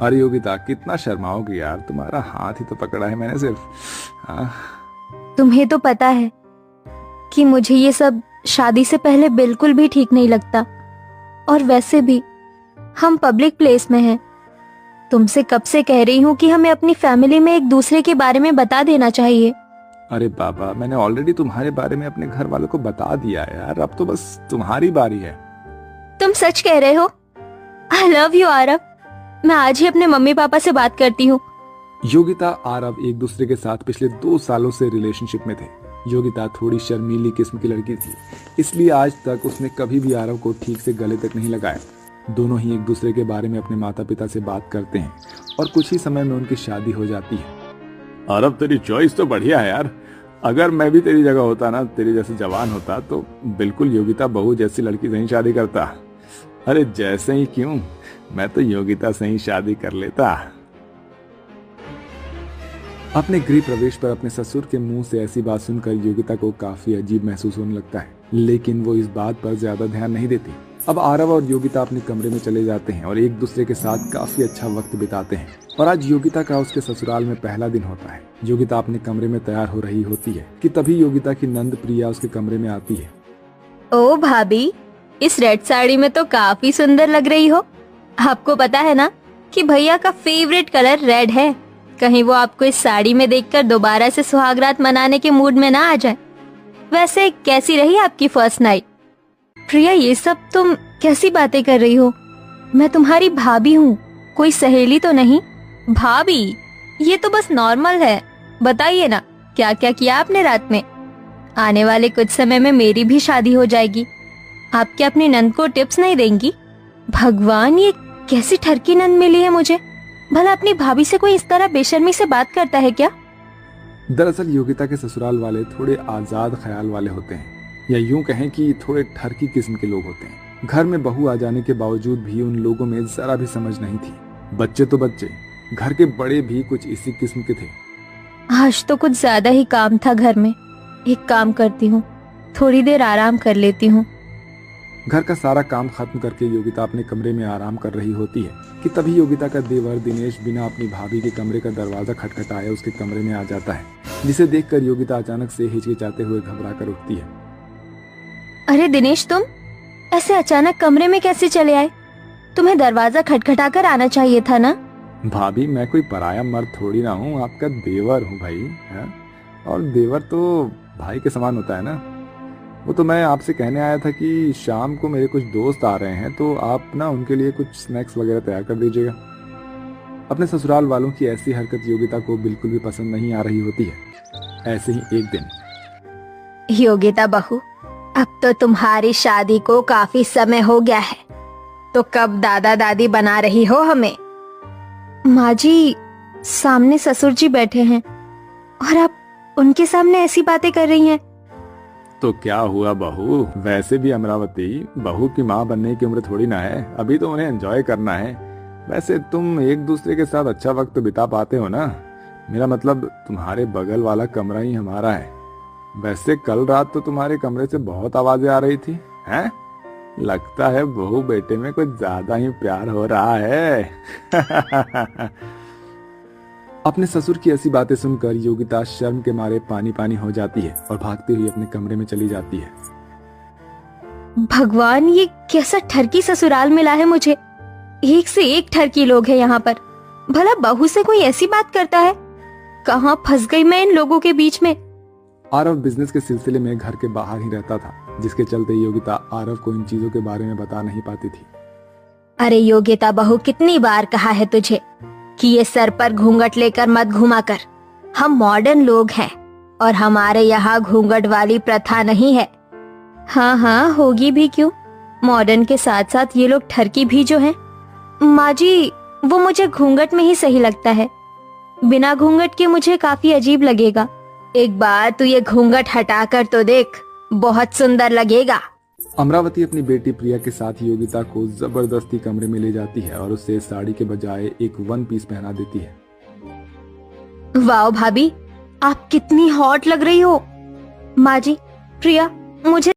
अरे योगिता कितना शर्माओगी यार, तुम्हारा हाथ ही तो पकड़ा है मैंने सिर्फ। हाँ। तुम्हें तो पता है कि मुझे ये सब शादी से पहले बिल्कुल भी ठीक नहीं लगता। और वैसे भी हम पब्लिक प्लेस में हैं। तुमसे कब से कह रही हूँ कि हमें अपनी फैमिली में एक दूसरे के बारे में बता देना चाहिए। अरे बाबा, मैंने ऑलरेडी तुम्हारे बारे में अपने घर वालों को बता दिया है यार, अब तो बस तुम्हारी बारी है। तुम सच कह रहे हो? I love you Aarav. मैं आज ही अपने मम्मी पापा से बात करती हूँ। योगिता आरव एक दूसरे के साथ पिछले 2 सालों से रिलेशनशिप में थे। योगिता थोड़ी शर्मीली किस्म की लड़की थी, इसलिए आज तक उसने कभी भी आरव को ठीक से गले तक नहीं लगाया। दोनों ही एक दूसरे के बारे में अपने माता पिता से बात करते हैं और कुछ ही समय में उनकी शादी हो जाती है। आरव तेरी चॉइस तो बढ़िया है यार। अगर मैं भी तेरी जगह होता ना, तेरे जैसे जवान होता, तो बिल्कुल योगिता बहू जैसी लड़की से ही शादी करता। अरे जैसे ही क्यों, मैं तो योगिता से ही शादी कर लेता। अपने गृह प्रवेश पर अपने ससुर के मुंह से ऐसी बात सुनकर योगिता को काफी अजीब महसूस होने लगता है, लेकिन वो इस बात पर ज्यादा ध्यान नहीं देती। अब आरव और योगिता अपने कमरे में चले जाते हैं और एक दूसरे के साथ काफी अच्छा वक्त बिताते हैं। और आज योगिता का उसके ससुराल में पहला दिन होता है। योगिता अपने कमरे में तैयार हो रही होती है कि तभी योगिता की नंद प्रिया उसके कमरे में आती है। ओ भाभी, इस रेड साड़ी में तो काफी सुंदर लग रही हो। आपको पता है ना कि भैया का फेवरेट कलर रेड है। कहीं वो आपको इस साड़ी में देखकर दोबारा से सुहागरात मनाने के मूड में ना आ जाए। वैसे कैसी रही आपकी फर्स्ट नाइट? प्रिया, ये सब तुम कैसी बातें कर रही हो? मैं तुम्हारी भाभी हूँ, कोई सहेली तो नहीं। भाभी, ये तो बस नॉर्मल है। बताइए ना, क्या क्या किया आपने रात में? आने वाले कुछ समय में मेरी भी शादी हो जाएगी। आप क्या अपनी नंद को टिप्स नहीं देंगी? भगवान, ये कैसी ठरकी नंद मिली है मुझे। भला अपनी भाभी से कोई इस तरह बेशर्मी से बात करता है क्या? दरअसल योगिता के ससुराल वाले थोड़े आजाद ख्याल वाले होते हैं, या यूं कहें कि थोड़े ठरकी किस्म के लोग होते हैं। घर में बहू आ जाने के बावजूद भी उन लोगों में जरा भी समझ नहीं थी। बच्चे तो बच्चे, घर के बड़े भी कुछ इसी किस्म के थे। आज तो कुछ ज्यादा ही काम था घर में। एक काम करती हूँ, थोड़ी देर आराम कर लेती हूँ। घर का सारा काम खत्म करके योगिता अपने कमरे में आराम कर रही होती है कि तभी योगिता का देवर दिनेश बिना अपनी भाभी के कमरे का दरवाजा खटखटाए उसके कमरे में आ जाता है, जिसे देखकर योगिता अचानक से हिचकिचाते हुए घबरा कर उठती है। अरे दिनेश, तुम ऐसे अचानक कमरे में कैसे चले आए? तुम्हें दरवाजा खटखटा कर आना चाहिए था ना। भाभी, मैं कोई पराया मर्द थोड़ी ना हूँ, आपका देवर हूँ भाई है? और देवर तो भाई के समान होता है ना। वो तो मैं आपसे कहने आया था कि शाम को मेरे कुछ दोस्त आ रहे हैं, तो आप ना उनके लिए कुछ स्नैक्स वगैरह तैयार कर दीजिएगा। अपने ससुराल वालों की ऐसी हरकत योगिता को बिल्कुल भी पसंद नहीं आ रही होती है। ऐसे ही एक दिन, योगिता बहू, अब तो तुम्हारी शादी को काफी समय हो गया है, तो कब दादा दादी बना रही हो हमें? माँ जी, सामने ससुर जी बैठे हैं और आप उनके सामने ऐसी बातें कर रही हैं। तो क्या हुआ बहू, वैसे भी अमरावती बहू की माँ बनने की उम्र थोड़ी ना है, अभी तो उन्हें एंजॉय करना है। वैसे तुम एक दूसरे के साथ अच्छा वक्त बिता पाते हो ना। मेरा मतलब तुम्हारे बगल वाला कमरा ही हमारा है। वैसे कल रात तो तुम्हारे कमरे से बहुत आवाजें आ रही थी, हैं? लगता है बहू बेटे में कुछ ज्यादा ही प्यार हो रहा है। अपने ससुर की ऐसी बातें सुनकर योगिता शर्म के मारे पानी पानी हो जाती है और भागती हुई अपने कमरे में चली जाती है। भगवान, ये कैसा ठरकी ससुराल मिला है मुझे। एक से एक ठरकी लोग हैं यहाँ पर। भला बहू से कोई ऐसी बात करता है? कहाँ फंस गई मैं इन लोगों के बीच में। आरव बिजनेस के सिलसिले में घर के बाहर ही रहता था, जिसके चलते योगिता आरव को इन चीजों के बारे में बता नहीं पाती थी। अरे योगिता बहू, कितनी बार कहा है तुझे कि ये सर पर घूंघट लेकर मत घुमा कर। हम मॉडर्न लोग हैं और हमारे यहाँ घूंघट वाली प्रथा नहीं है। हाँ हाँ, होगी भी क्यों। मॉडर्न के साथ साथ ये लोग ठरकी भी जो हैं। माँ जी, वो मुझे घूंघट में ही सही लगता है। बिना घूंघट के मुझे काफी अजीब लगेगा। एक बार तू ये घूंघट हटा कर तो देख, बहुत सुंदर लगेगा। अमरावती अपनी बेटी प्रिया के साथ योगिता को जबरदस्ती कमरे में ले जाती है और उसे साड़ी के बजाय एक वन पीस पहना देती है। वाह भाभी, आप कितनी हॉट लग रही हो। माँ जी, प्रिया, मुझे